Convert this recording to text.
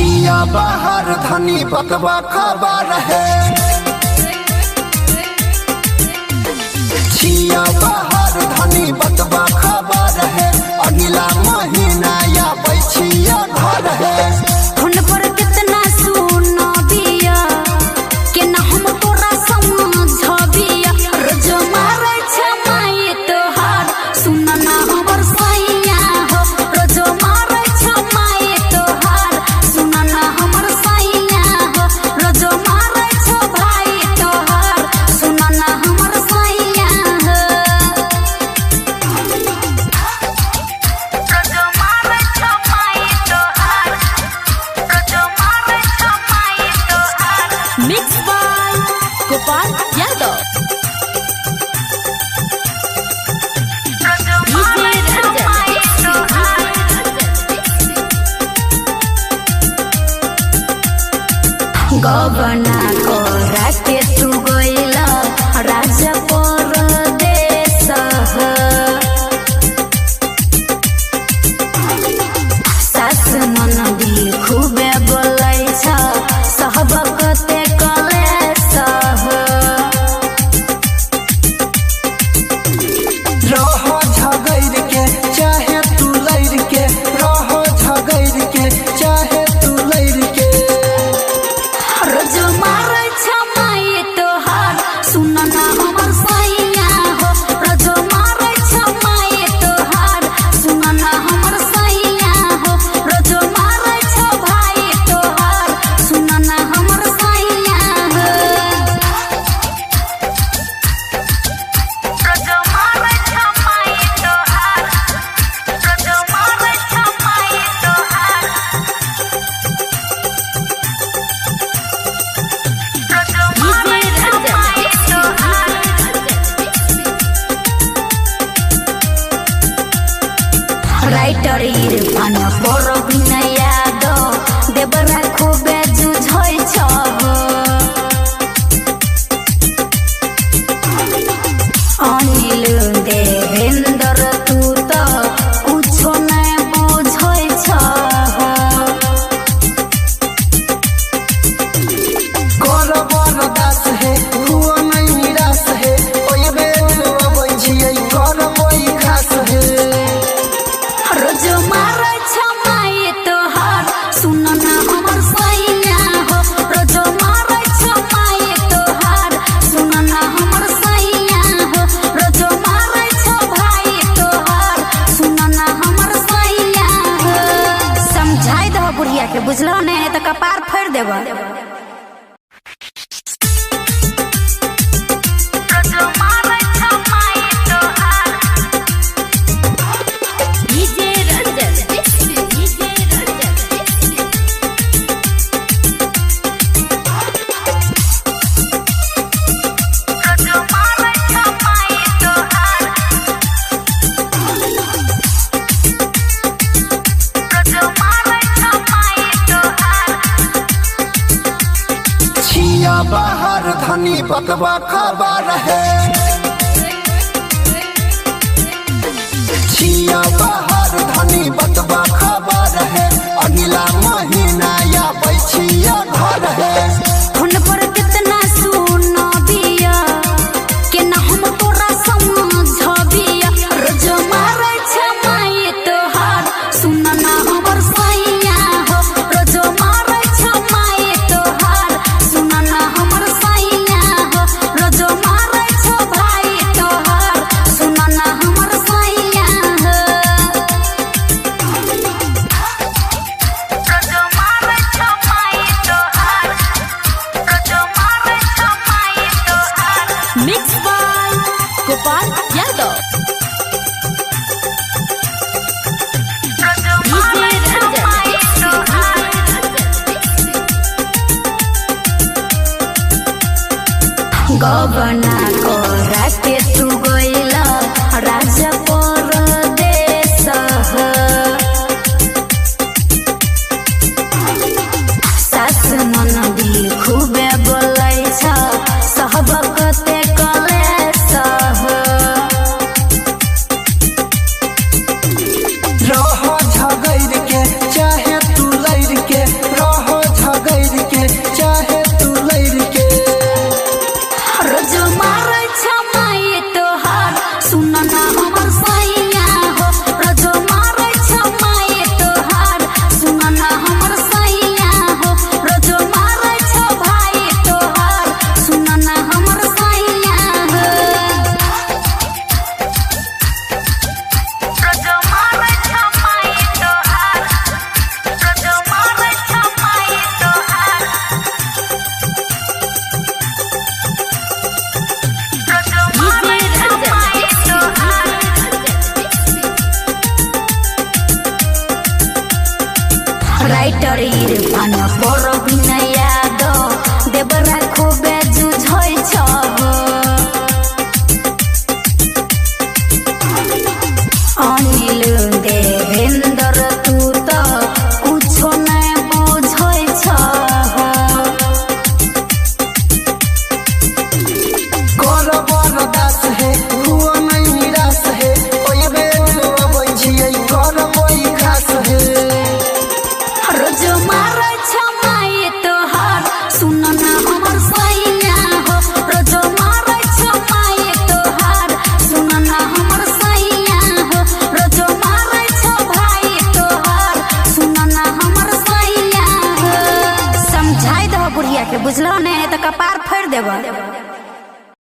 छिया बाहर धनी बतवा खबर है। छिया बाहर धनी बतवा खबर है। अगला महीना या बैठिया घर है। फोन पर कितना सुनो बिया के ना हम तोरा समझबिया। रोज मारे छमाई तोहार सुन ना हमर सैया हो। रोज मारे छमाई तोहार सुन ना हमर सैया हो। रोज मारे छ भाई तोहार सुन ना हमर सैया हो। रोज मारे छमाई तोहार रोज मारे छमाई तोहार। Mix by Gopal Yadav. गबना को राके तू गइला राजा परदेश हो। सास ननदी खूबे बोलै छ सहबकते कलेश हो। रह झगैर के चाहे तू लैर के। रह झगैर के चाहे तू लैर के। रोज मारे छमाई तोहार सुन ना हमर सैया हो। रोज मारे छमाई तोहार सुन ना हमर सैया हो। रोज मारे छ भाई तोहार सुन ना हमर सैया हो। रोज मारे छमाई तोहार रोज मारे छमाई तोहार। राइटर इरफान पर अभिनय यादव देवरा खूबे जुझै छ हो। अनिल देवेंद्र तू तो कुछो नहीं बुझै छ हो। कर बरदास है हुआ नहीं निराश है। ओए बेर अबै छियै करबै खास है। रोज मारे छमाई तोहार सुन ना हमर सैया हो। रोज मारे छमाई तोहार सुन ना हमर सैया हो। रोज मारे छ भाई तोहार सुन ना हमर सैया हो। समझाई दो बुढ़िया के बुझलो ने तो कपार फोड़ देबो। रोज मारे छमाई तोहार। DJ Ranjan DJ Ranjan. रोज मारे छमाई तोहार रोज मारे छमाई तोहार। छिया बाहर धनी बतवा खबर है। छिया बाहर धनी बतवा खबर है। अगला महीना या बैठिया घर है। फोन पर कितना सुनो बिया के ना हम तोरा समझबिया। रोज मारे छमाई तोहार सुन ना हमर सैया हो। रोज मारे छमाई तोहार सुन ना हमर सैया हो। रोज मारे छ भाई तोहार सुन ना हमर सैया हो। रोज मारे छमाई तोहार रोज मारे छमाई तोहार। Mix by Gopal Yadav. गबना को राके तू गइला राजा परदेश हो। सास ननदी खूबे बोलै छ सहबकते कलेश हो। रह झगैर के चाहे तू लैर के। रह राइटर इरफान पर विनय दो देवरा खूबे जुझै छब अनिल देवेंद्र तू तो कुछो नहीं बुझै छब कर बरदास है हुआ नहीं निराश है ओए बेनु अबै छियै कर कोई खास है रोज मारै छ माये तोहार सुन ना हमर सैया हो रोज मारै छ माये तोहार सुन ना हमर सैया हो रोज मारै छ भाई तोहार सुन ना हमर सैया हो समझाई दो बुढ़िया के बुझलो ने त कपार फोड़ देबो